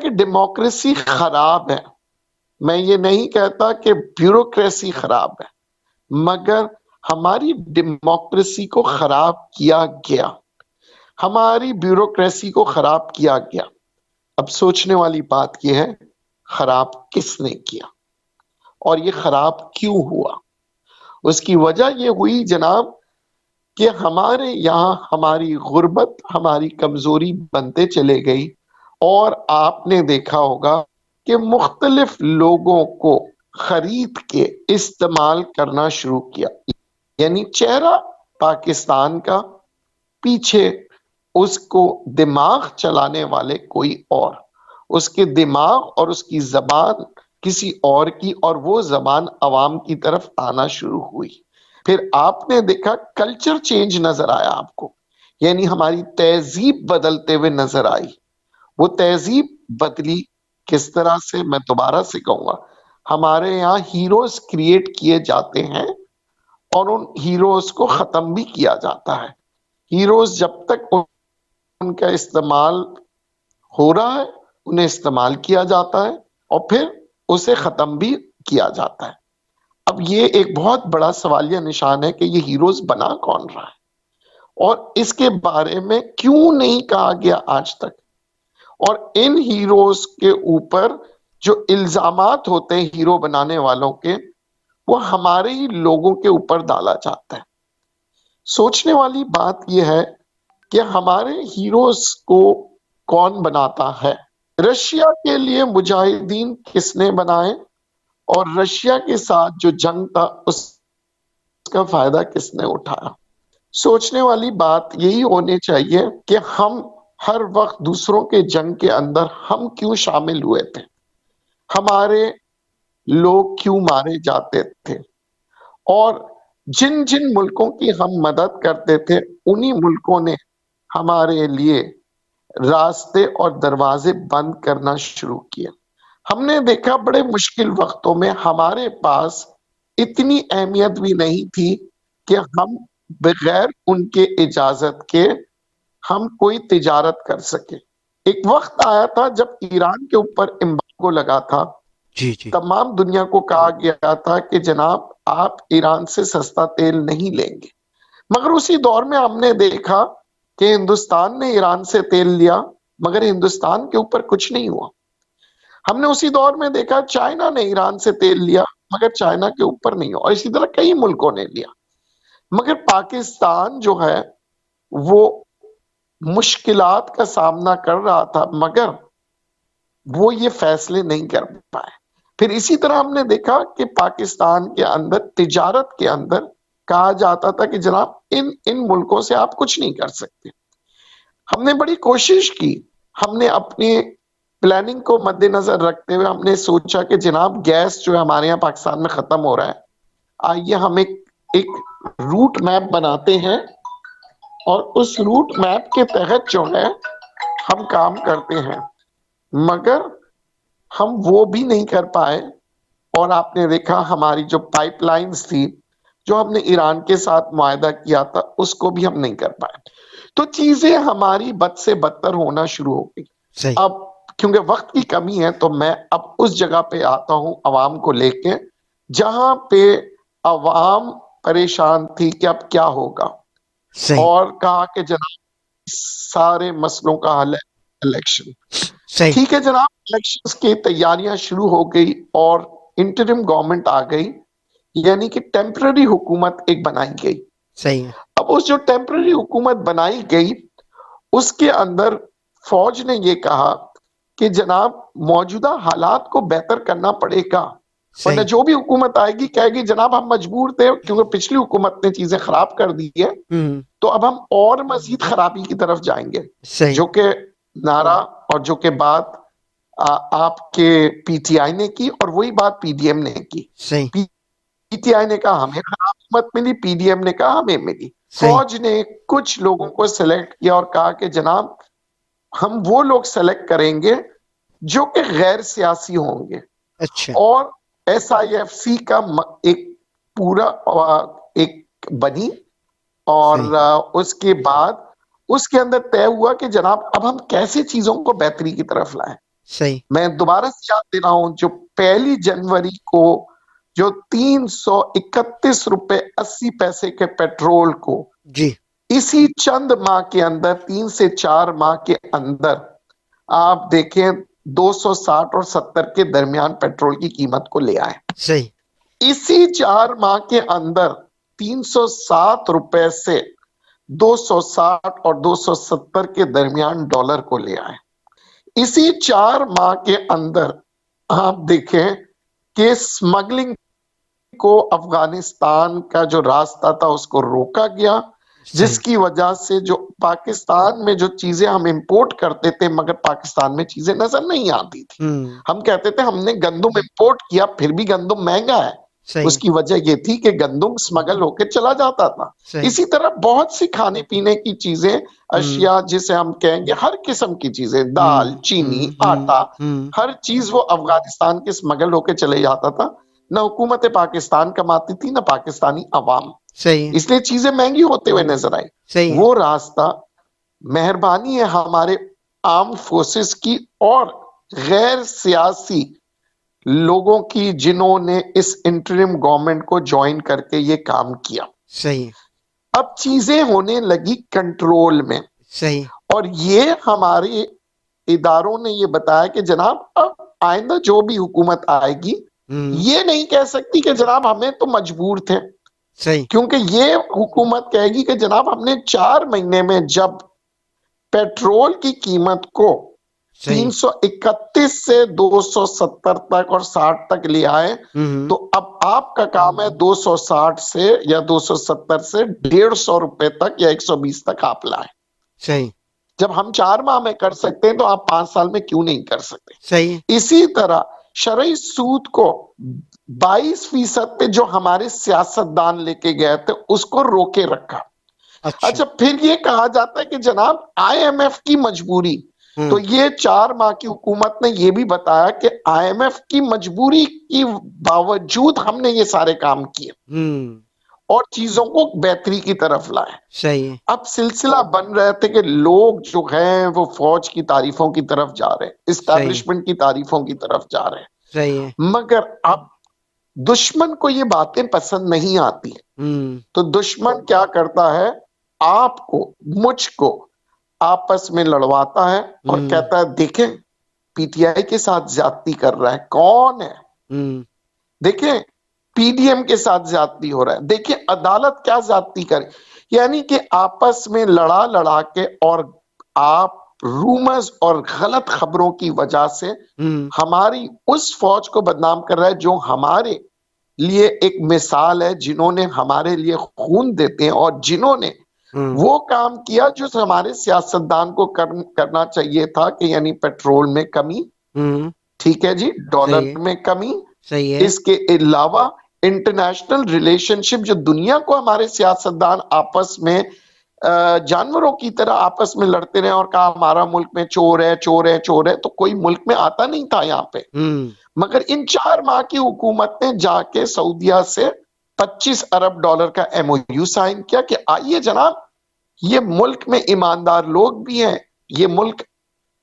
कि डेमोक्रेसी खराब है, मैं ये नहीं कहता कि ब्यूरोक्रेसी खराब है, मगर हमारी डेमोक्रेसी को खराब किया गया, हमारी ब्यूरोक्रेसी को खराब किया गया। अब सोचने वाली बात यह है, खराब किसने किया और ये खराब क्यों हुआ? उसकी वजह ये हुई जनाब कि हमारे यहाँ हमारी गुर्बत, हमारी कमजोरी बनते चले गई, और आपने देखा होगा कि मुख्तलिफ लोगों को खरीद के इस्तेमाल करना शुरू किया। यानी चेहरा पाकिस्तान का, पीछे उसको दिमाग चलाने वाले कोई और, उसके दिमाग और उसकी जबान किसी और की, और वो जबान अवाम की तरफ आना शुरू हुई। फिर आपने देखा कल्चर चेंज नजर आया आपको, यानी हमारी तहजीब बदलते हुए नजर आई। वो तहजीब बदली किस तरह से, मैं दोबारा से कहूंगा, हमारे यहाँ हीरोज क्रिएट किए जाते हैं और उन हीरोज को खत्म भी किया जाता है। हीरोज जब तक उनका इस्तेमाल हो रहा है, उन्हें इस्तेमाल किया जाता है और फिर उसे खत्म भी किया जाता है। अब ये एक बहुत बड़ा सवालिया निशान है कि ये हीरोज बना कौन रहा है और इसके बारे में क्यों नहीं कहा गया आज तक। और इन हीरोज के ऊपर जो इल्जामात होते हैं हीरो बनाने वालों के, वो हमारे ही लोगों के ऊपर डाला जाता है। सोचने वाली बात यह है कि हमारे हीरोज को कौन बनाता है? रशिया के लिए मुजाहिदीन किसने बनाए और रशिया के साथ जो जंग था उसका फायदा किसने उठाया? सोचने वाली बात यही होनी चाहिए कि हम हर वक्त दूसरों के जंग के अंदर हम क्यों शामिल हुए थे, हमारे लोग क्यों मारे जाते थे, और जिन जिन मुल्कों की हम मदद करते थे उन्हीं मुल्कों ने हमारे लिए रास्ते और दरवाजे बंद करना शुरू किए। हमने देखा बड़े मुश्किल वक्तों में हमारे पास इतनी अहमियत भी नहीं थी कि हम बगैर उनके इजाजत के हम कोई तिजारत कर सके। एक वक्त आया था जब ईरान के ऊपर एम्बार्गो लगा था, जी जी। तमाम दुनिया को कहा गया था कि जनाब आप ईरान से सस्ता तेल नहीं लेंगे, मगर उसी दौर में हमने देखा कि हिंदुस्तान ने ईरान से तेल लिया मगर हिंदुस्तान के ऊपर कुछ नहीं हुआ। हमने उसी दौर में देखा चाइना ने ईरान से तेल लिया मगर चाइना के ऊपर नहीं हुआ, और इसी तरह कई मुल्कों ने लिया। मगर पाकिस्तान जो है वो मुश्किलात का सामना कर रहा था मगर वो ये फैसले नहीं कर पाए। फिर इसी तरह हमने देखा कि पाकिस्तान के अंदर तिजारत के अंदर कहा जाता था कि जनाब इन इन मुल्कों से आप कुछ नहीं कर सकते। हमने बड़ी कोशिश की, हमने अपनी प्लानिंग को मद्देनजर रखते हुए हमने सोचा कि जनाब गैस जो है हमारे यहाँ पाकिस्तान में खत्म हो रहा है, आइए हम एक रूट मैप बनाते हैं और उस रूट मैप के तहत जो है हम काम करते हैं। मगर हम वो भी नहीं कर पाए, और आपने देखा हमारी जो पाइपलाइंस थी जो हमने ईरान के साथ मुआहदा किया था उसको भी हम नहीं कर पाए। तो चीजें हमारी बद से बदतर होना शुरू हो गई। सही। अब क्योंकि वक्त की कमी है तो मैं अब उस जगह पे आता हूं अवाम को लेके जहां पे अवाम परेशान थी कि अब क्या होगा, सही। और कहा कि जनाब सारे मसलों का हल है इलेक्शन। सही। ठीक है जनाब, इलेक्शंस की तैयारियां शुरू हो गई और इंटरिम गवर्नमेंट आ गई, यानी कि टेम्पररी हुकूमत एक बनाई गई। सही है। अब उस जो टेम्पररी हुकूमत बनाई गई उसके अंदर फौज ने ये कहा कि जनाब मौजूदा हालात को बेहतर करना पड़ेगा, वरना सही। जो भी हुकूमत आएगी कहेगी जनाब हम मजबूर थे क्योंकि पिछली हुकूमत ने चीजें खराब कर दी है, हम्म। तो अब हम और मजीद खराबी की तरफ जाएंगे। सही। जो कि नारा और जो कि बात आपके पीटीआई ने की और वही बात पीडीएम ने की। सही। पीटीआई ने कहा हमें खराब हुकूमत मिली, पीडीएम ने कहा हमें मिली। सही। फौज ने कुछ लोगों को सिलेक्ट किया और कहा कि जनाब हम वो लोग सेलेक्ट करेंगे जो कि गैर सियासी होंगे, अच्छा। और एसआईएफसी का एक पूरा एक बनी, सही। और उसके बाद उसके अंदर तय हुआ कि जनाब अब हम कैसे चीजों को बेहतरी की तरफ लाएं। सही। मैं दोबारा से याद दे रहा हूं, जो 1 जनवरी को जो 331 रुपए 80 पैसे के पेट्रोल को जी। इसी चंद माह के अंदर, 3 से 4 माह के अंदर आप देखें 260 और 70 के दरमियान पेट्रोल की कीमत को ले आए। सही। इसी 4 माह के अंदर 307 रुपए से 260 और 270 के दरमियान डॉलर को ले आए। इसी 4 माह के अंदर आप देखें कि स्मगलिंग को अफगानिस्तान का जो रास्ता था उसको रोका गया, सही। जिसकी वजह से जो पाकिस्तान में जो चीजें हम इंपोर्ट करते थे मगर पाकिस्तान में चीजें नजर नहीं आती थी। हम कहते थे हमने गंदुम इंपोर्ट किया, फिर भी गंदुम महंगा है। सही। उसकी वजह ये थी कि गंदुम स्मगल होकर चला जाता था। सही। इसी तरह बहुत सी खाने पीने की चीजें, अशिया जिसे हम कहेंगे, हर किस्म की चीजें, दाल, चीनी, आटा, हर चीज वो अफगानिस्तान के स्मगल होकर चले जाता था। न हुकूमत पाकिस्तान कमाती थी न पाकिस्तानी अवाम, सही। इसलिए चीजें महंगी होते हुए नजर आई। सही। वो रास्ता मेहरबानी है हमारे आर्म फोर्सेस की और गैर सियासी लोगों की, जिन्होंने इस इंटरिम गवर्नमेंट को ज्वाइन करके ये काम किया। सही। अब चीजें होने लगी कंट्रोल में। सही। और ये हमारे इदारों ने ये बताया कि जनाब अब आइंदा जो भी हुकूमत आएगी ये नहीं कह सकती कि जनाब हमें तो मजबूर थे। सही। क्योंकि ये हुकूमत कहेगी कि जनाब हमने 4 महीने में जब पेट्रोल की कीमत को 331 से 270 तक और 60 तक ले आए, तो अब आपका काम है 260 से या 270 से 150 रुपए तक या 120 तक आप लाए। सही। जब हम 4 माह में कर सकते हैं तो आप 5 साल में क्यों नहीं कर सकते? सही। इसी तरह शरई सूद को 22% पे जो हमारे सियासतदान लेके गए थे उसको रोके रखा। अच्छा, फिर ये कहा जाता है कि जनाब IMF की मजबूरी, तो ये 4 माह की हुकूमत ने ये भी बताया कि IMF की मजबूरी के बावजूद हमने ये सारे काम किए और चीजों को बेहतरी की तरफ लाए। सही। अब सिलसिला बन रहे थे कि लोग जो हैं वो फौज की तारीफों की तरफ जा रहे हैं, इस्टेब्लिशमेंट की तारीफों की तरफ जा रहे हैं। सही है। मगर अब दुश्मन को ये बातें पसंद नहीं आती, तो दुश्मन क्या करता है, आपको मुझको आपस में लड़वाता है और कहता है देखें PTI के साथ ज्यादती कर रहा है। कौन है? देखें PDM के साथ ज्यादती हो रहा है। देखिए अदालत क्या ज्यादती करे, यानी कि आपस में लड़ा लड़ा के और आप रूमर्स और गलत खबरों की वजह से हमारी उस फौज को बदनाम कर रहा है जो हमारे लिए एक मिसाल है, जिन्होंने हमारे लिए खून देते हैं और जिन्होंने वो काम किया जो हमारे सियासतदान को करना चाहिए था कि यानी पेट्रोल में कमी, ठीक है जी, डॉलर में कमी, सही है। इसके अलावा इंटरनेशनल रिलेशनशिप, जो दुनिया को हमारे सियासतदान आपस में जानवरों की तरह आपस में लड़ते रहे और कहा हमारा मुल्क में चोर है चोर है चोर है, तो कोई मुल्क में आता नहीं था यहाँ पे। मगर इन 4 माह की हुकूमत ने जाके सऊदिया से 25 अरब डॉलर का MOU साइन किया कि आइए जनाब, ये मुल्क में ईमानदार लोग भी हैं, ये मुल्क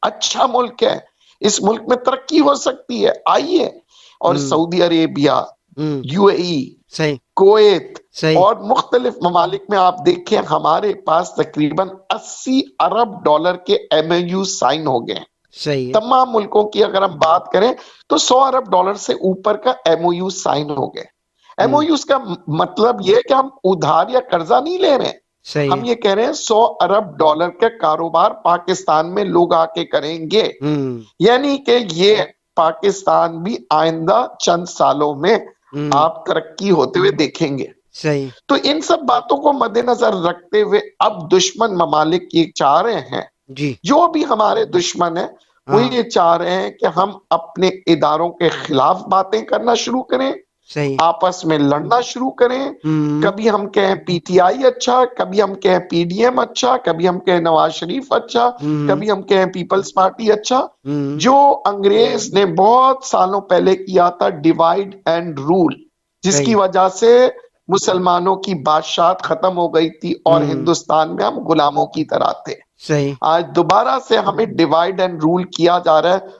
अच्छा मुल्क है, इस मुल्क में तरक्की हो सकती है, आइए। और सऊदी अरेबिया, UAE, कुवैत और मुख्तलिफ ममालिक में आप देखें हमारे पास तकरीबन 80 अरब डॉलर के MOU साइन हो गए। सही है। तमाम मुल्कों की अगर हम बात करें तो 100 अरब डॉलर से ऊपर का MOU साइन हो गए। MOU का मतलब यह है कि हम उधार या कर्जा नहीं ले रहे हैं, हम ये कह रहे हैं 100 अरब डॉलर का कारोबार पाकिस्तान में लोग आके करेंगे, यानी कि ये पाकिस्तान भी आइंदा चंद सालों में आप तरक्की होते हुए देखेंगे। सही। तो इन सब बातों को मद्देनजर रखते हुए अब दुश्मन ममालिक ये चाह रहे हैं जी, जो भी हमारे दुश्मन है वो ये चाह रहे हैं कि हम अपने इदारों के खिलाफ बातें करना शुरू करें, सही। आपस में लड़ना शुरू करें। कभी हम कहें PTI अच्छा, कभी हम कहें PDM अच्छा, कभी हम कहें नवाज शरीफ अच्छा, कभी हम कहें पीपल्स पार्टी अच्छा। जो अंग्रेज ने बहुत सालों पहले किया था, डिवाइड एंड रूल, जिसकी वजह से मुसलमानों की बादशाहत खत्म हो गई थी और हिंदुस्तान में हम गुलामों की तरह थे। सही। आज दोबारा से हमें डिवाइड एंड रूल किया जा रहा है